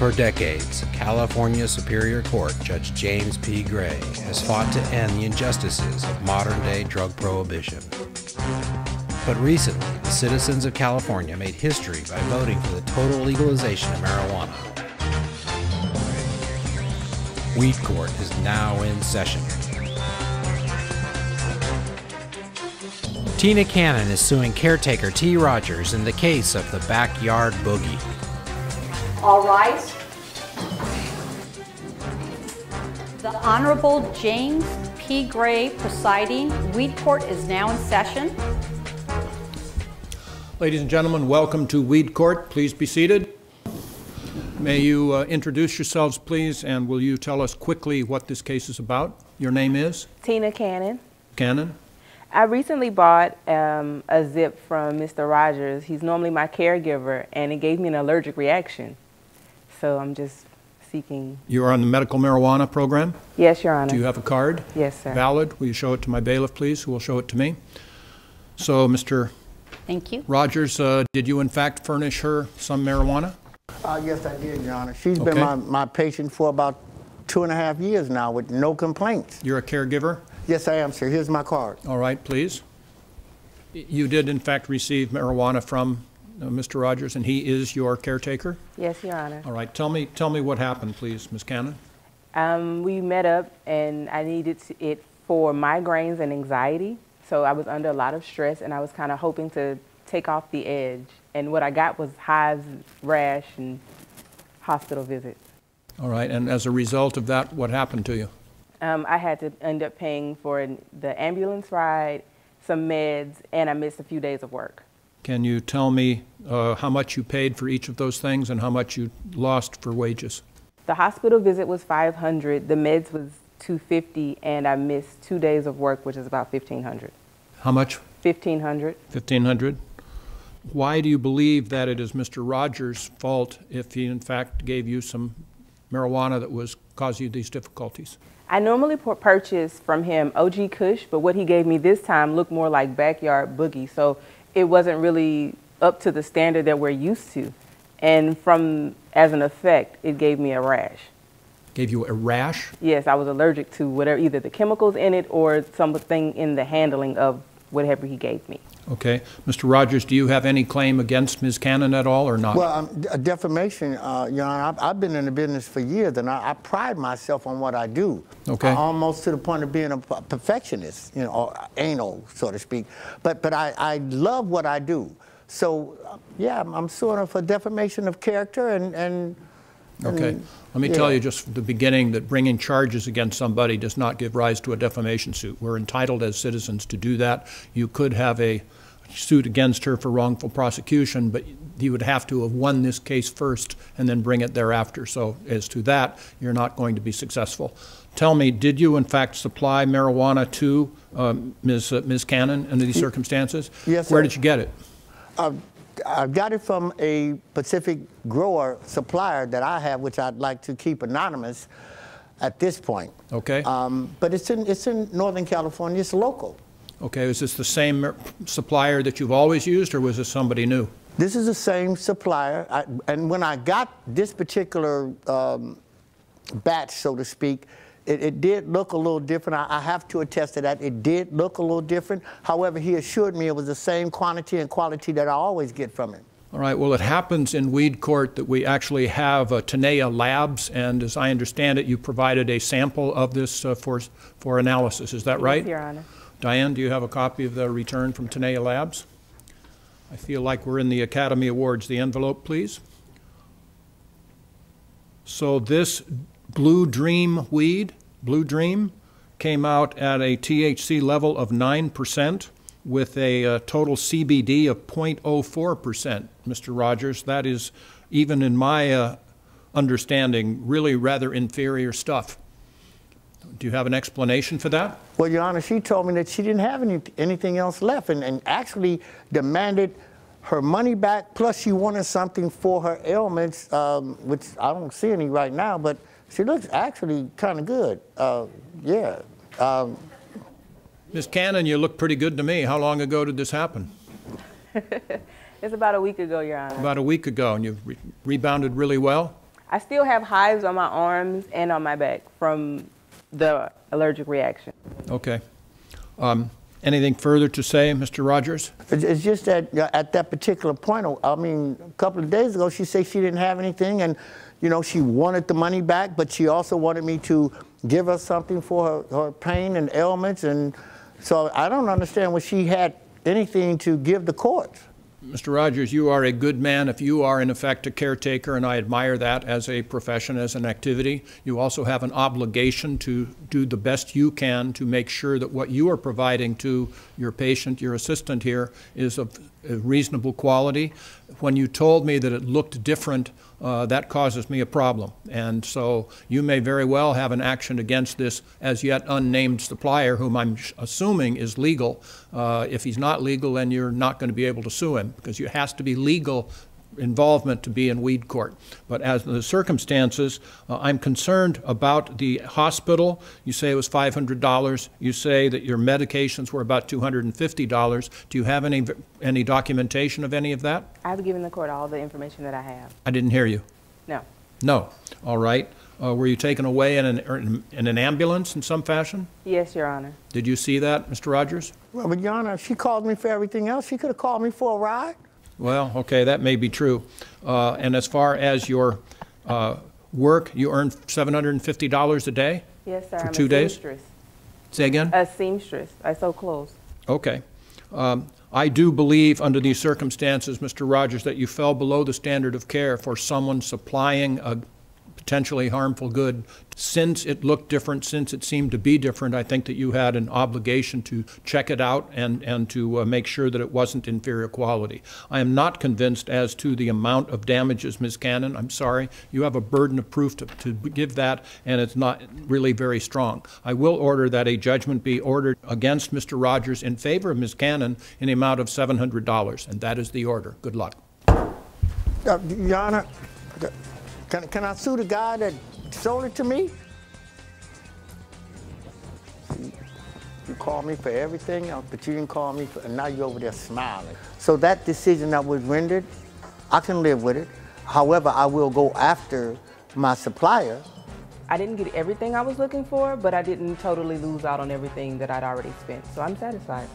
For decades, California Superior Court Judge James P. Gray has fought to end the injustices of modern-day drug prohibition. But recently, the citizens of California made history by voting for the total legalization of marijuana. Weed Court is now in session. Tina Cannon is suing caretaker T. Rodgers in the case of the backyard boogie. All rise. The Honorable James P. Gray presiding. Weed Court is now in session. Ladies and gentlemen, welcome to Weed Court. Please be seated. May you introduce yourselves, please, and will you tell us quickly what this case is about? Your name is? Tina Cannon. Cannon. I recently bought a zip from Mr. Rodgers. He's normally my caregiver, and it gave me an allergic reaction. So I'm just seeking. You are on the medical marijuana program? Yes, Your Honor. Do you have a card? Yes, sir. Valid? Will you show it to my bailiff, please, who will show it to me? So, Mr. Thank you. Rodgers, did you in fact furnish her some marijuana? Yes, I did, Your Honor. She's been my patient for about 2.5 years now with no complaints. You're a caregiver? Yes, I am, sir. Here's my card. All right, please. You did, in fact, receive marijuana from Mr. Rodgers, and he is your caretaker? Yes, Your Honor. All right. Tell me what happened, please, Ms. Cannon. We met up, and I needed it for migraines and anxiety. So I was under a lot of stress, and I was kind of hoping to take off the edge. And what I got was hives, rash, and hospital visits. All right. And as a result of that, what happened to you? I had to end up paying for the ambulance ride, some meds, and I missed a few days of work. Can you tell me how much you paid for each of those things and how much you lost for wages? The hospital visit was $500, the meds was $250, and I missed 2 days of work, which is about $1,500. How much? $1,500. $1,500. Why do you believe that it is Mr. Rodgers' fault if he in fact gave you some marijuana that was causing you these difficulties? I normally purchase from him OG Kush, but what he gave me this time looked more like backyard boogie, so it wasn't really up to the standard that we're used to. And as an effect, it gave me a rash. Gave you a rash? Yes, I was allergic to whatever, either the chemicals in it or something in the handling of whatever he gave me. Okay. Mr. Rodgers, do you have any claim against Ms. Cannon at all or not? Well, defamation, you know, I've been in the business for years, and I pride myself on what I do. Okay. Almost to the point of being a perfectionist, you know, or anal, so to speak. But I love what I do. So, yeah, I'm suing her for defamation of character and okay. Let me tell you just from the beginning that bringing charges against somebody does not give rise to a defamation suit. We're entitled as citizens to do that. You could have a suit against her for wrongful prosecution, but you would have to have won this case first and then bring it thereafter. So as to that, you're not going to be successful. Tell me, did you in fact supply marijuana to Ms. Cannon under these circumstances? Yes, sir. Where did you get it? I got it from a Pacific grower supplier that I have, which I'd like to keep anonymous at this point. Okay. But it's in Northern California. It's local. Okay. Is this the same supplier that you've always used, or was this somebody new? This is the same supplier. And when I got this particular batch, so to speak, it did look a little different. I have to attest to that. It did look a little different. However, he assured me it was the same quantity and quality that I always get from him. All right. Well, it happens in Weed Court that we actually have Tenaya Labs, and as I understand it, you provided a sample of this for analysis. Is that right? Yes, Your Honor. Diane, do you have a copy of the return from Tenaya Labs? I feel like we're in the Academy Awards. The envelope, please. So this Blue Dream weed, Blue Dream, came out at a THC level of 9% with a total CBD of 0.04%. Mr. Rodgers, that is, even in my understanding, really rather inferior stuff. Do you have an explanation for that? Well, Your Honor, she told me that she didn't have anything else left and actually demanded her money back, plus she wanted something for her ailments, which I don't see any right now, but she looks actually kind of good. Yeah. Ms. Cannon, you look pretty good to me. How long ago did this happen? It's about a week ago, Your Honor. About a week ago, and you've rebounded really well? I still have hives on my arms and on my back from the allergic reaction. Okay. Anything further to say, Mr. Rodgers? It's just that at that particular point, I mean, a couple of days ago, she said she didn't have anything, and you know, she wanted the money back, but she also wanted me to give her something for her pain and ailments, and so I don't understand when she had anything to give the courts. Mr. Rodgers, you are a good man if you are, in effect, a caretaker, and I admire that as a profession, as an activity. You also have an obligation to do the best you can to make sure that what you are providing to your patient, your assistant here, is of a reasonable quality. When you told me that it looked different, that causes me a problem. And so you may very well have an action against this as yet unnamed supplier, whom I'm assuming is legal. If he's not legal, then you're not going to be able to sue him, because it has to be legal involvement to be in weed court. But as the circumstances, I'm concerned about the hospital. You say it was $500. You say that your medications were about $250. Do you have any documentation of any of that? I've given the court all the information that I have. I didn't hear you. No. No. All right. Were you taken away in an ambulance in some fashion? Yes, Your Honor. Did you see that, Mr. Rodgers? Well, but Your Honor, she called me for everything else. She could have called me for a ride. Well, okay, that may be true. And as far as your work, you earned $750 a day? Yes, sir. For I'm 2 days? Seamstress. Say again? A seamstress. I sew clothes. Okay. I do believe under these circumstances, Mr. Rodgers, that you fell below the standard of care for someone supplying a potentially harmful good. Since it looked different, since it seemed to be different, I think that you had an obligation to check it out and to make sure that it wasn't inferior quality. I am not convinced as to the amount of damages, Ms. Cannon. I'm sorry. You have a burden of proof to give that, and it's not really very strong. I will order that a judgment be ordered against Mr. Rodgers in favor of Ms. Cannon in the amount of $700, and that is the order. Good luck. Your Honor, can I sue the guy that sold it to me? You called me for everything else, but you didn't call me for, and now you're over there smiling. So that decision that was rendered, I can live with it. However, I will go after my supplier. I didn't get everything I was looking for, but I didn't totally lose out on everything that I'd already spent, so I'm satisfied.